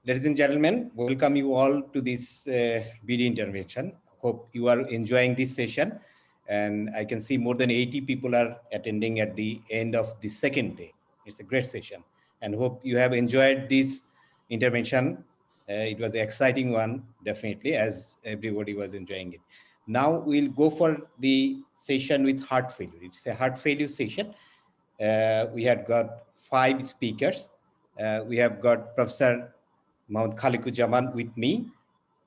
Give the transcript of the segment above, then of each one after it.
Ladies and gentlemen, welcome you all to this video intervention. Hope you are enjoying this session. And I can see more than 80 people are attending at the end of the second day. It's a great session. And hope you have enjoyed this intervention. It was an exciting one, definitely, as everybody was enjoying it. Now we'll go for the session with heart failure. It's a heart failure session. We have got 5 speakers. We have got Professor Mohammad Khaliquzaman with me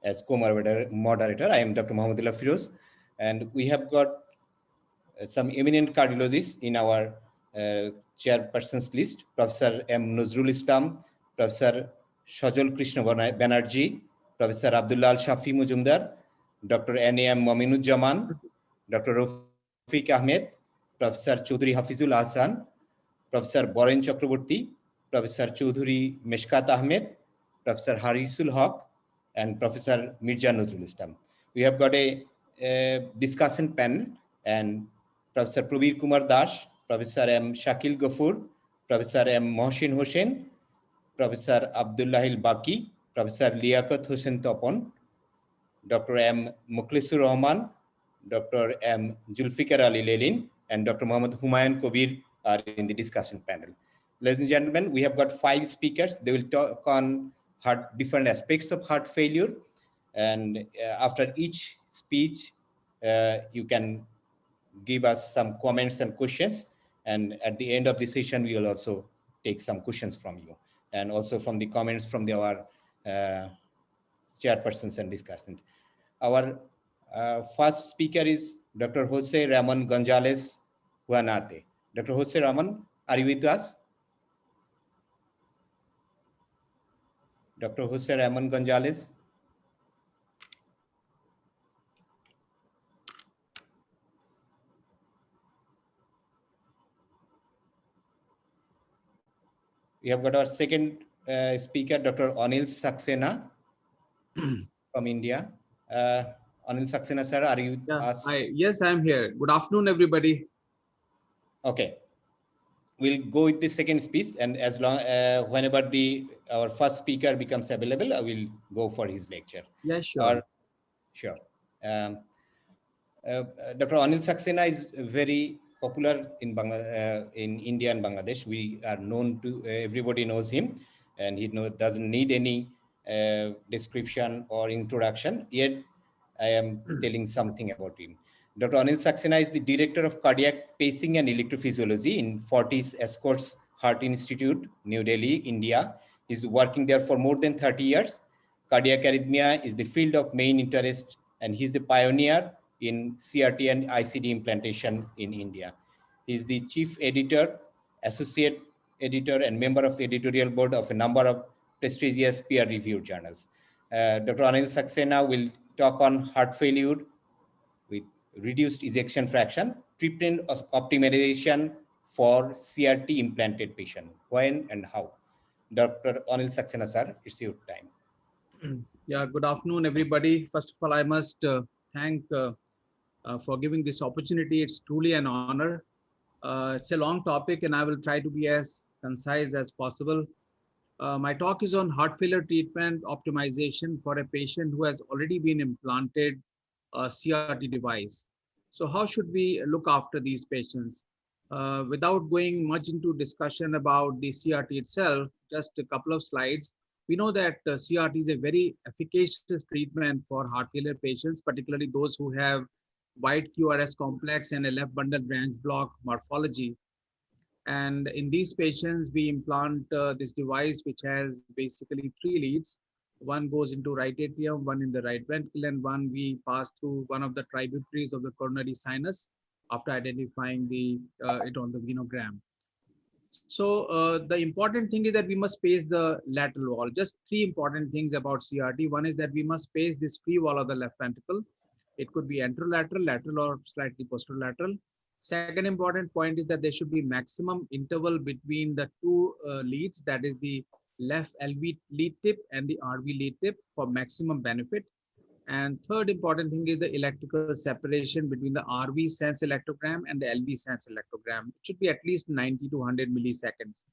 as co-moderator. I am Dr. Mohammedullah Firoz, and we have got some eminent cardiologists in our chairpersons list: Professor M. Nazrul Islam, Professor Shajol Krishna Banerjee, Professor Abdullah Shafi Mujumdar, Dr. N.A.M. Mominuzzaman, Dr. Rafiq Ahmed, Professor Chaudhuri Hafizul Ahsan, Professor Boren Chakraborty, Professor Chaudhuri Meshkat Ahmed, Professor Harisul Haq, and Professor Mirza Nazrul Islam. We have got a discussion panel, and Professor Prabir Kumar Das, Professor M. Shakil Ghafoor, Professor M. Mohsin Hossain, Professor Abdullahil Baki, Professor Liaquat Hossain Topon, Dr. M. Mukhlisur Rahman, Dr. M. Zulfikar Ali Lelin, and Dr. Muhammad Humayun Kabir are in the discussion panel. Ladies and gentlemen, we have got 5 speakers. They will talk on different aspects of heart failure. And after each speech, you can give us some comments and questions. And at the end of the session, we will also take some questions from you, and also from the comments from our chairpersons and discussants. Our first speaker is Dr. Jose Ramon Gonzalez Huanate. Dr. Jose Ramon, are you with us? Dr. Jose Ramon Gonzalez. We have got our second speaker, Dr. Anil Saxena from India. Anil Saxena, sir, are you with us? Yes, I'm here. Good afternoon, everybody. Okay. We'll go with the second speech, and as long whenever our first speaker becomes available, I will go for his lecture. Yeah, sure. Sure. Dr. Anil Saxena is very popular in India and Bangladesh. We are known to, everybody knows him, and he doesn't need any description or introduction. Yet I am telling something about him. Dr. Anil Saxena is the Director of Cardiac Pacing and Electrophysiology in Fortis Escorts Heart Institute, New Delhi, India. He's working there for more than 30 years. Cardiac arrhythmia is the field of main interest, and he's a pioneer in CRT and ICD implantation in India. He's the Chief Editor, Associate Editor, and member of editorial board of a number of prestigious peer-reviewed journals. Dr. Anil Saxena will talk on heart failure with reduced ejection fraction, treatment optimization for CRT implanted patient, when and how. Dr. Anil Saxena, sir, it's your time. Yeah, good afternoon, everybody. First of all, I must thank for giving this opportunity. It's truly an honor. It's a long topic, and I will try to be as concise as possible. My talk is on heart failure treatment optimization for a patient who has already been implanted a CRT device. So how should we look after these patients? Without going much into discussion about the CRT itself, just a couple of slides. We know that CRT is a very efficacious treatment for heart failure patients, particularly those who have wide QRS complex and a left bundle branch block morphology. And in these patients, we implant this device, which has basically 3 leads. One goes into right atrium, one in the right ventricle, and one we pass through one of the tributaries of the coronary sinus after identifying it on the venogram. So the important thing is that we must space the lateral wall. Just 3 important things about CRT. One is that we must space this free wall of the left ventricle. It could be anterolateral, lateral, or slightly posterolateral. Second important point is that there should be maximum interval between the 2 leads, that is the left LV lead tip and the RV lead tip, for maximum benefit. And third important thing is the electrical separation between the RV sense electrogram and the LV sense electrogram. It should be at least 90 to 100 milliseconds.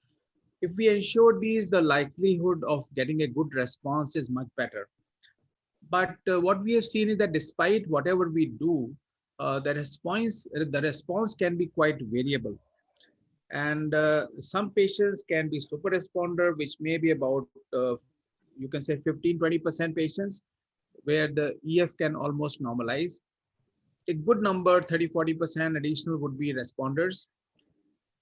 If we ensure these, the likelihood of getting a good response is much better. But what we have seen is that despite whatever we do, the response can be quite variable. And some patients can be super responder, which may be about, you can say 15-20% patients, where the EF can almost normalize. A good number, 30-40% additional, would be responders.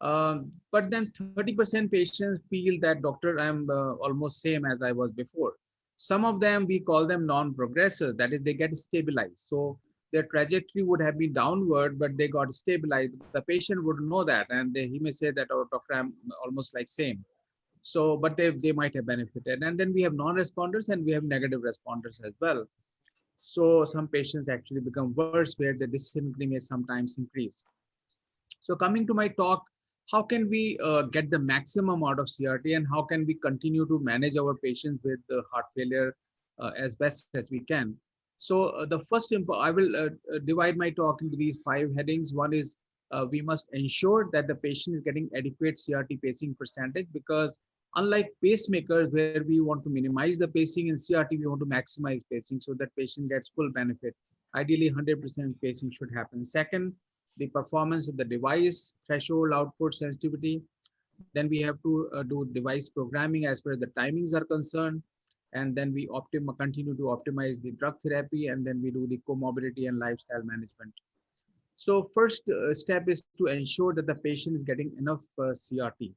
But then 30% patients feel that, doctor, I'm almost same as I was before. Some of them, we call them non-progressors, that is, they get stabilized. So their trajectory would have been downward, but they got stabilized. The patient would know that, and he may say that, oh, doctor, I'm almost like same. So, but they might have benefited. And then we have non-responders and we have negative responders as well. So some patients actually become worse, where the dysynchrony may sometimes increase. So coming to my talk, how can we get the maximum out of CRT, and how can we continue to manage our patients with heart failure as best as we can? So the first, I will divide my talk into these 5 headings. One is we must ensure that the patient is getting adequate CRT pacing percentage, because unlike pacemakers, where we want to minimize the pacing, in CRT we want to maximize pacing so that patient gets full benefit. Ideally 100% pacing should happen. Second, the performance of the device, threshold, output, sensitivity. Then we have to do device programming as far as the timings are concerned. And then we continue to optimize the drug therapy, and then we do the comorbidity and lifestyle management. So first step is to ensure that the patient is getting enough CRT.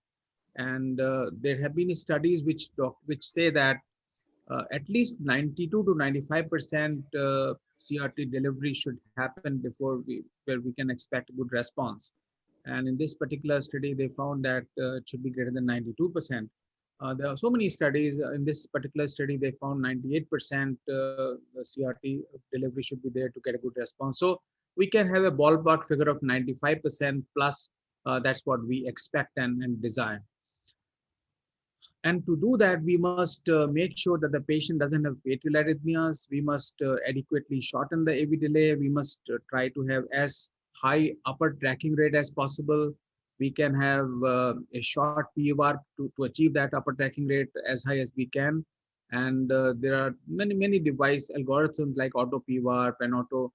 And there have been studies which say that at least 92 to 95% CRT delivery should happen before where we can expect a good response. And in this particular study, they found that it should be greater than 92%. There are so many studies. In this particular study, they found 98% CRT delivery should be there to get a good response. So we can have a ballpark figure of 95% plus. That's what we expect and desire. And to do that, we must make sure that the patient doesn't have atrial arrhythmias. We must adequately shorten the AV delay. We must try to have as high upper tracking rate as possible. We can have a short PVR to achieve that upper tracking rate as high as we can. And there are many device algorithms like auto PVR, Panauto,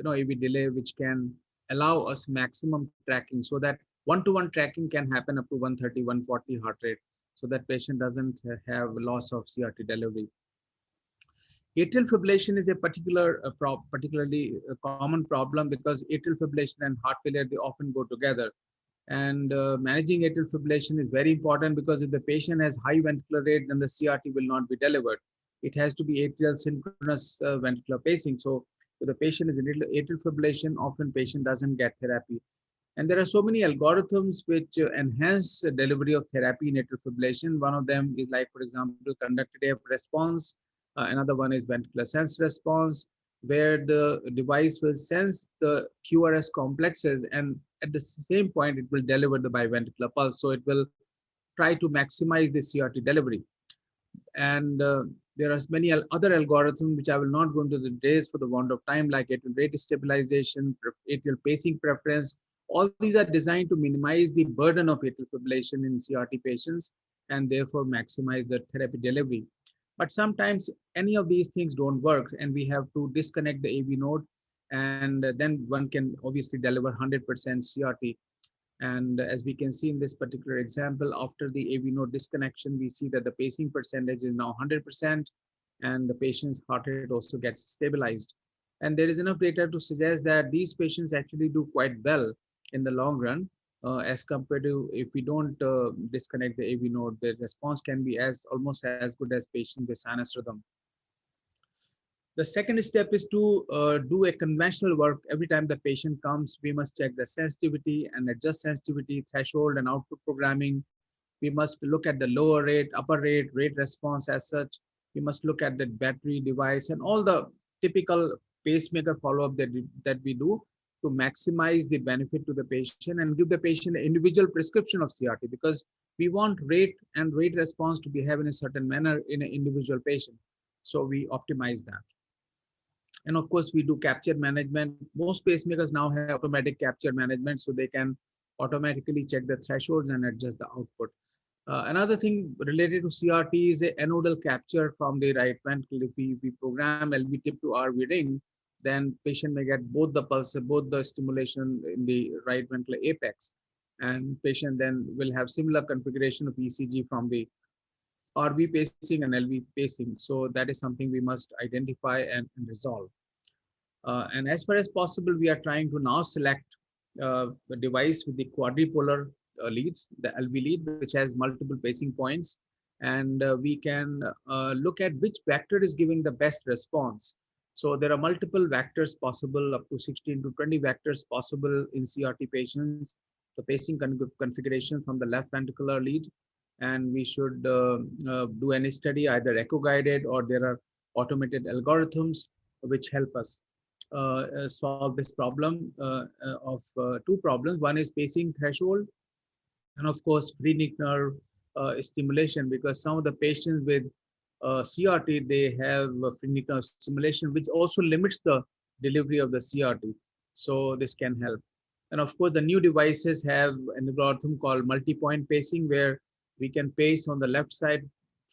AV delay, which can allow us maximum tracking, so that one-to-one tracking can happen up to 130, 140 heart rate, so that patient doesn't have loss of CRT delivery. Atrial fibrillation is a particularly common problem, because atrial fibrillation and heart failure, they often go together. And managing atrial fibrillation is very important, because if the patient has high ventricular rate, then the CRT will not be delivered. It has to be atrial synchronous ventricular pacing. So if the patient is in atrial fibrillation, often patient doesn't get therapy. And there are so many algorithms which enhance the delivery of therapy in atrial fibrillation. One of them is, like, for example, conducted AF response. Another one is ventricular sense response, where the device will sense the QRS complexes, and at the same point, it will deliver the biventricular pulse. So it will try to maximize the CRT delivery. And there are many other algorithms which I will not go into the details for the want of time, like atrial rate stabilization, atrial pacing preference. All these are designed to minimize the burden of atrial fibrillation in CRT patients, and therefore maximize the therapy delivery. But sometimes any of these things don't work, and we have to disconnect the AV node, and then one can obviously deliver 100% CRT. And as we can see in this particular example, after the AV node disconnection, we see that the pacing percentage is now 100%, and the patient's heart rate also gets stabilized. And there is enough data to suggest that these patients actually do quite well in the long run, as compared to if we don't disconnect the AV node. The response can be almost as good as patients with sinus rhythm. The second step is to do a conventional work. Every time the patient comes, we must check the sensitivity and adjust sensitivity, threshold, and output programming. We must look at the lower rate, upper rate, rate response as such. We must look at the battery, device, and all the typical pacemaker follow-up that we do to maximize the benefit to the patient and give the patient an individual prescription of CRT, because we want rate and rate response to behave in a certain manner in an individual patient. So we optimize that. And of course, we do capture management. Most pacemakers now have automatic capture management, so they can automatically check the thresholds and adjust the output. Another thing related to CRT is a anodal capture from the right ventricle. If we program LV tip to RV ring, then patient may get both the pulse, both the stimulation in the right ventricular apex, and patient then will have similar configuration of ECG from the RV pacing and LV pacing. So that is something we must identify and resolve. And as far as possible, we are trying to now select the device with the quadripolar leads, the LV lead, which has multiple pacing points. And we can look at which vector is giving the best response. So there are multiple vectors possible, up to 16 to 20 vectors possible in CRT patients, the pacing configuration from the left ventricular lead. And we should do any study, either echo guided, or there are automated algorithms which help us solve this problem of two problems. One is pacing threshold, and of course phrenic nerve stimulation, because some of the patients with CRT, they have phrenic nerve stimulation, which also limits the delivery of the CRT. So this can help. And of course, the new devices have an algorithm called multi-point pacing, where we can pace on the left side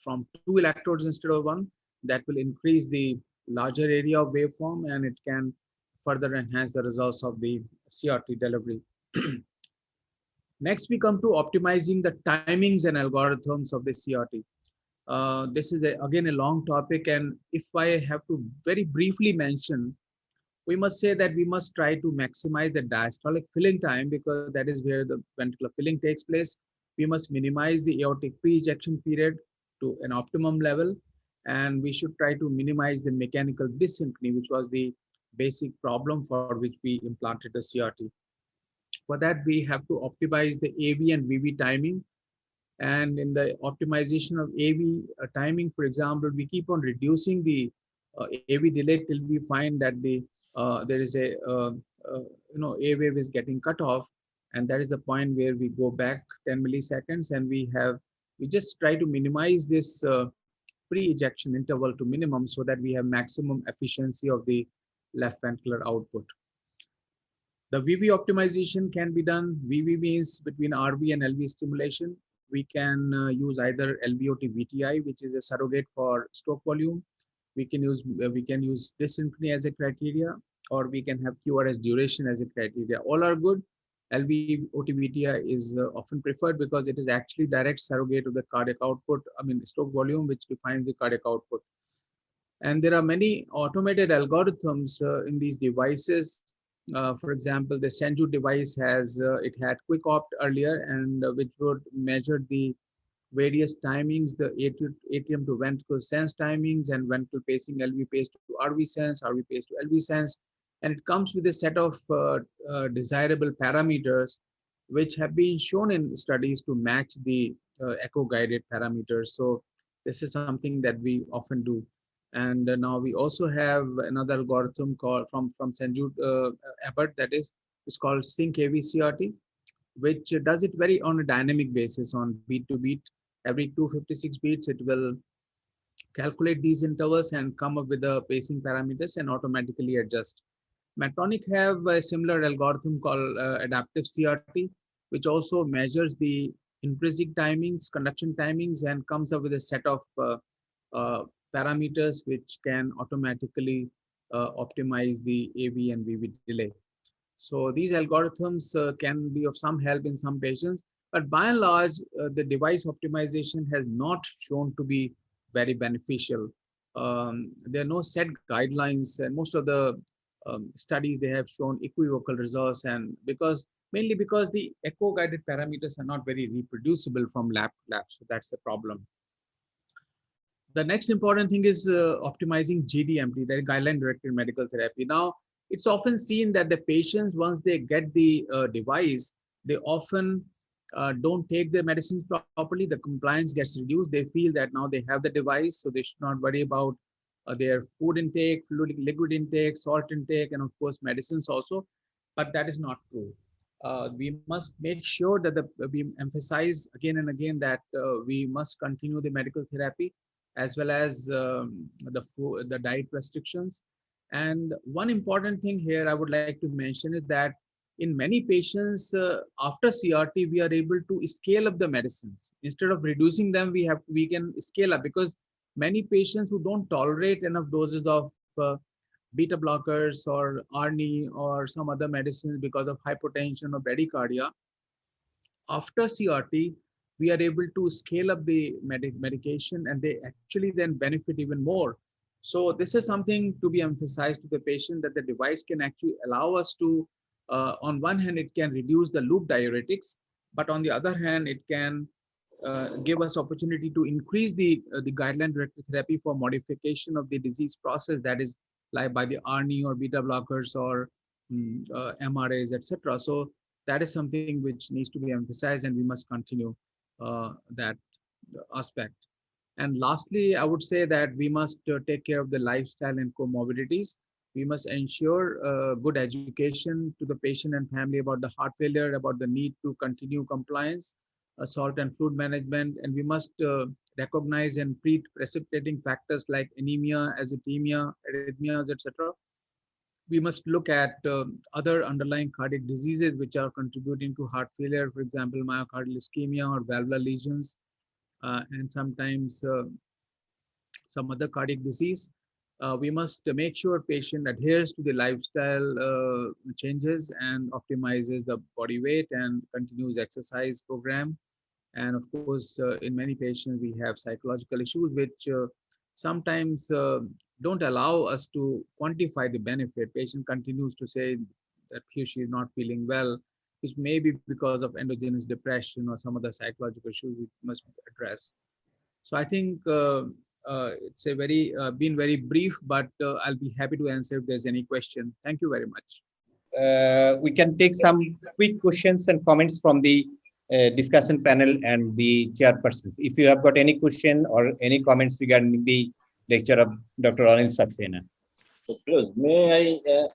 from 2 electrodes instead of 1. That will increase the larger area of waveform, and it can further enhance the results of the CRT delivery. Next, we come to optimizing the timings and algorithms of the CRT. This is again a long topic, and if I have to very briefly mention, we must say that we must try to maximize the diastolic filling time, because that is where the ventricular filling takes place. We must minimize the aortic pre-ejection period to an optimum level, and we should try to minimize the mechanical dysynchrony, which was the basic problem for which we implanted the CRT. For that, we have to optimize the AV and VV timing. And in the optimization of AV timing, for example, we keep on reducing the AV delay till we find that there is a A wave is getting cut off, and that is the point where we go back 10 milliseconds, and we just try to minimize this pre-ejection interval to minimum, so that we have maximum efficiency of the left ventricular output. The VV optimization can be done. VV means between RV and LV stimulation. We can use either LVOT VTI, which is a surrogate for stroke volume. We can use dysynchrony as a criteria, or we can have QRS duration as a criteria. All are good. LVOT VTI is often preferred because it is actually direct surrogate of the cardiac output, stroke volume, which defines the cardiac output. And there are many automated algorithms in these devices. For example, the Senju device it had quick opt earlier, and which would measure the various timings, the atrium to ventricle sense timings, and ventricle pacing, LV pace to RV sense, RV pace to LV sense. And it comes with a set of desirable parameters, which have been shown in studies to match the echo guided parameters. So this is something that we often do. And now we also have another algorithm called from Senju Abbott, it's called Sync AV CRT, which does it very on a dynamic basis, on beat to beat. Every 256 beats, it will calculate these intervals and come up with the pacing parameters and automatically adjust. Medtronic have a similar algorithm called adaptive CRT, which also measures the intrinsic timings, conduction timings, and comes up with a set of parameters which can automatically optimize the AV and VV delay. So these algorithms can be of some help in some patients, but by and large, the device optimization has not shown to be very beneficial. There are no set guidelines, and most of the studies, they have shown equivocal results, and mainly because the echo guided parameters are not very reproducible from lab to lab. So that's the problem. The next important thing is optimizing GDMT, that is guideline directed medical therapy. Now, it's often seen that the patients, once they get the device, they often don't take their medicines properly. The compliance gets reduced. They feel that now they have the device, so they should not worry about their food intake, fluid liquid intake, salt intake, and of course medicines also. But that is not true. We must make sure that we emphasize again and again that we must continue the medical therapy, as well as the diet restrictions. And one important thing here I would like to mention is that in many patients after CRT, we are able to scale up the medicines. Instead of reducing them, we can scale up, because many patients who don't tolerate enough doses of beta blockers or ARNI or some other medicines because of hypertension or bradycardia, after CRT, we are able to scale up the medication, and they actually then benefit even more. So this is something to be emphasized to the patient, that the device can actually allow us to, on one hand, it can reduce the loop diuretics, but on the other hand, it can give us opportunity to increase the guideline directed therapy for modification of the disease process, that is like by the ARNI or beta blockers or MRAs, etc. So that is something which needs to be emphasized, and we must continue that aspect. And lastly, I would say that we must take care of the lifestyle and comorbidities. We must ensure good education to the patient and family about the heart failure, about the need to continue compliance, salt and fluid management, and we must recognize and treat precipitating factors like anemia, azotemia, arrhythmias, etc. We must look at other underlying cardiac diseases which are contributing to heart failure, for example, myocardial ischemia or valvular lesions, and sometimes some other cardiac disease. We must make sure patient adheres to the lifestyle changes and optimizes the body weight and continues exercise program. And of course, in many patients, we have psychological issues which sometimes don't allow us to quantify the benefit. Patient continues to say that he or she is not feeling well, which may be because of endogenous depression or some other psychological issues we must address. So I think it's a been very brief, but I'll be happy to answer if there's any question. Thank you very much. We can take some quick questions and comments from the discussion panel and the chairpersons. If you have got any question or any comments regarding the lecture of Dr. Anil Saxena. So please, may I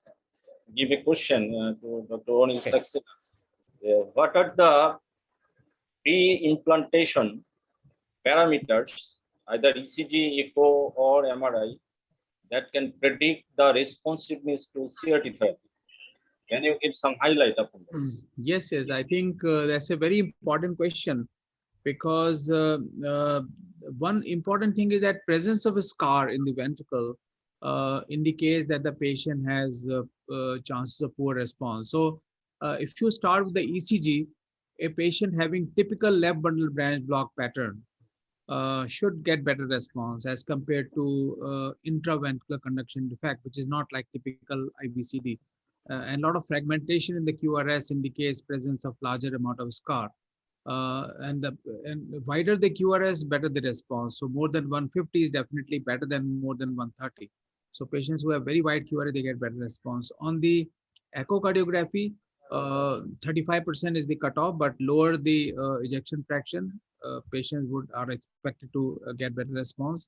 give a question to Dr. Anil Saxena? What are the pre-implantation parameters, either ECG, echo, or MRI, that can predict the responsiveness to CRT therapy? Can you give some highlight upon that? Yes, I think that's a very important question, because one important thing is that presence of a scar in the ventricle indicates that the patient has chances of poor response. So if you start with the ECG, a patient having typical left bundle branch block pattern should get better response as compared to intraventricular conduction defect, which is not like typical IVCD. And a lot of fragmentation in the QRS indicates presence of larger amount of scar. And wider the QRS, better the response. So more than 150 is definitely better than more than 130. So patients who have very wide QRS, they get better response. On the echocardiography, 35% is the cutoff, but lower the ejection fraction, patients are expected to get better response.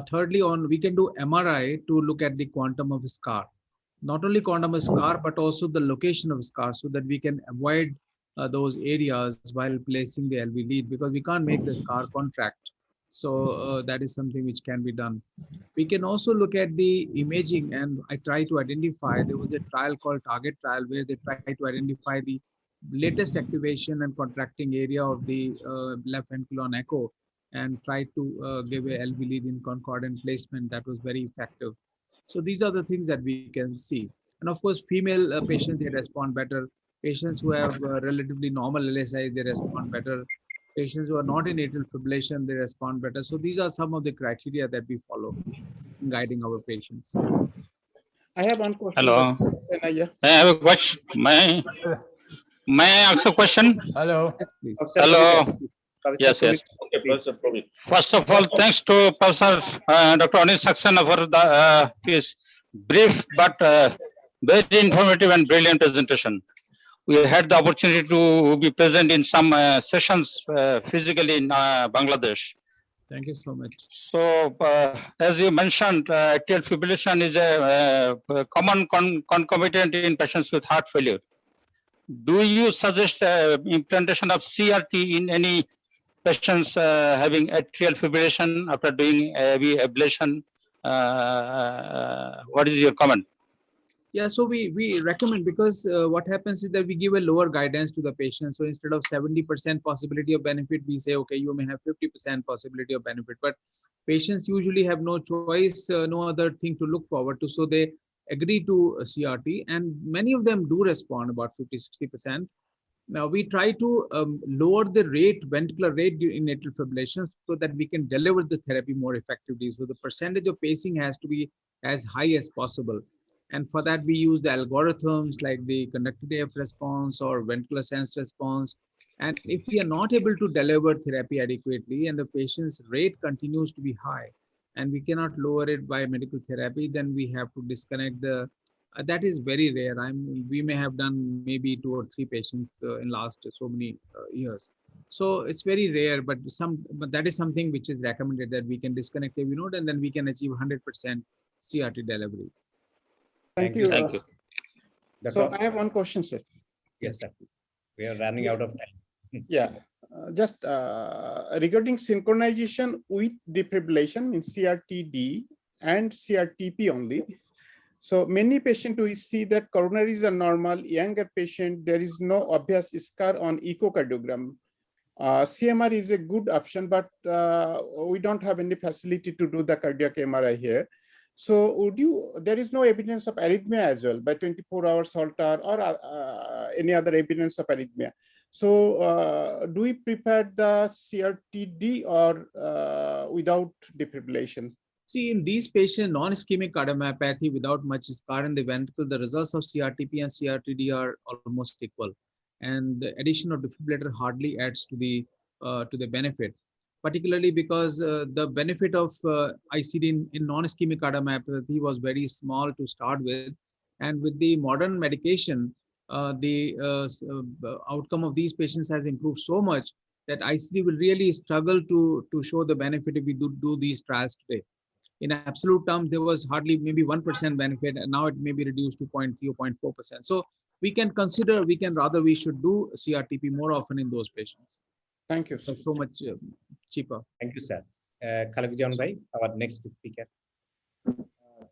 Thirdly, we can do MRI to look at the quantum of scar. Not only quantum of scar, but also the location of scar, so that we can avoid those areas while placing the LV lead, because we can't make the scar contract. So that is something which can be done. We can also look at the imaging, and I try to identify, there was a trial called Target trial where they try to identify the latest activation and contracting area of the left ventricle on echo, and try to give a LV lead in concordant placement. That was very effective. So these are the things that we can see. And of course, female patients, they respond better. Patients who have relatively normal LSI, they respond better. Patients who are not in atrial fibrillation, they respond better. So these are some of the criteria that we follow in guiding our patients. I have one question. Hello. I have a question. May I ask a question? Hello. Please. Hello. Yes. Okay, Professor Praveen. First of all, thanks to Professor Dr. Anil Saxena for his brief but very informative and brilliant presentation. We had the opportunity to be present in some sessions physically in Bangladesh. Thank you so much. So, as you mentioned, atrial fibrillation is a common concomitant in patients with heart failure. Do you suggest implantation of CRT in any patients having atrial fibrillation after doing AV ablation? What is your comment? Yeah, so we recommend, because what happens is that we give a lower guidance to the patient. So instead of 70% possibility of benefit, we say, okay, you may have 50% possibility of benefit. But patients usually have no choice, no other thing to look forward to. So they agree to CRT, and many of them do respond, about 50-60%. Now we try to lower the rate, ventricular rate in atrial fibrillation, so that we can deliver the therapy more effectively. So the percentage of pacing has to be as high as possible. And for that, we use the algorithms like the conducted AF response or ventricular sense response. And if we are not able to deliver therapy adequately and the patient's rate continues to be high and we cannot lower it by medical therapy, then we have to disconnect the that is very rare. We may have done maybe 2 or 3 patients in last so many years. So it's very rare, but that is something which is recommended, that we can disconnect AV node and then we can achieve 100% CRT delivery. Thank you. Thank you. So I have one question, sir. Yes, sir. We are running out of time. Yeah, just regarding synchronization with defibrillation in CRTD and CRTP only. So many patients, we see that coronaries are normal. Younger patient, there is no obvious scar on echocardiogram. CMR is a good option, but we don't have any facility to do the cardiac MRI here. So there is no evidence of arrhythmia as well by 24 hours Holter or any other evidence of arrhythmia. So do we prefer the CRTD or without defibrillation? See, in these patients, non-ischemic cardiomyopathy without much scar in the ventricle, the results of CRTP and CRTD are almost equal. And the addition of defibrillator hardly adds to the benefit, particularly because the benefit of ICD in non-ischemic cardiomyopathy was very small to start with. And with the modern medication, the outcome of these patients has improved so much that ICD will really struggle to show the benefit if we do these trials today. In absolute terms, there was hardly maybe 1% benefit, and now it may be reduced to 0.3 or 0.4%. So we can consider, we should do CRTP more often in those patients. Thank you. It's so much cheaper. Thank you, sir. Khalagjan Bhai, our next speaker.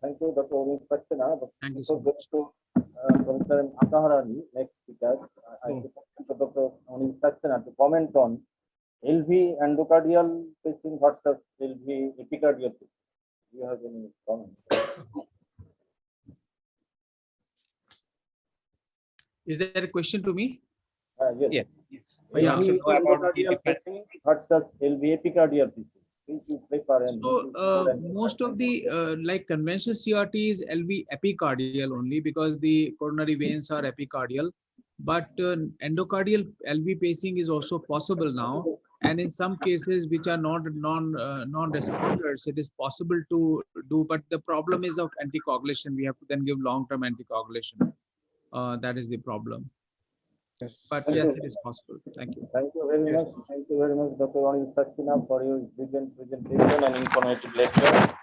Thank you, Dr. Omid Saxena. Thank you so much. Professor Akaharani, next speaker. I request Dr. Omid Saxena to comment on LV endocardial pacing versus LV epicardial pacing. Do you have any comment? Is there a question to me? Yes. Yes. Yeah. We want to know about the Endocardial pacing versus LV epicardial pacing. Which you prefer? So most of the like conventional CRT is LV epicardial only, because the coronary veins are epicardial. But endocardial LV pacing is also possible now, and in some cases which are not non-responders, it is possible to do. But the problem is of anticoagulation. We have to then give long-term anticoagulation. That is the problem. Yes. But yes, it is possible. Thank you. Thank you very much. Thank you very much, Dr. Omid Saxena, for your brilliant presentation and informative lecture.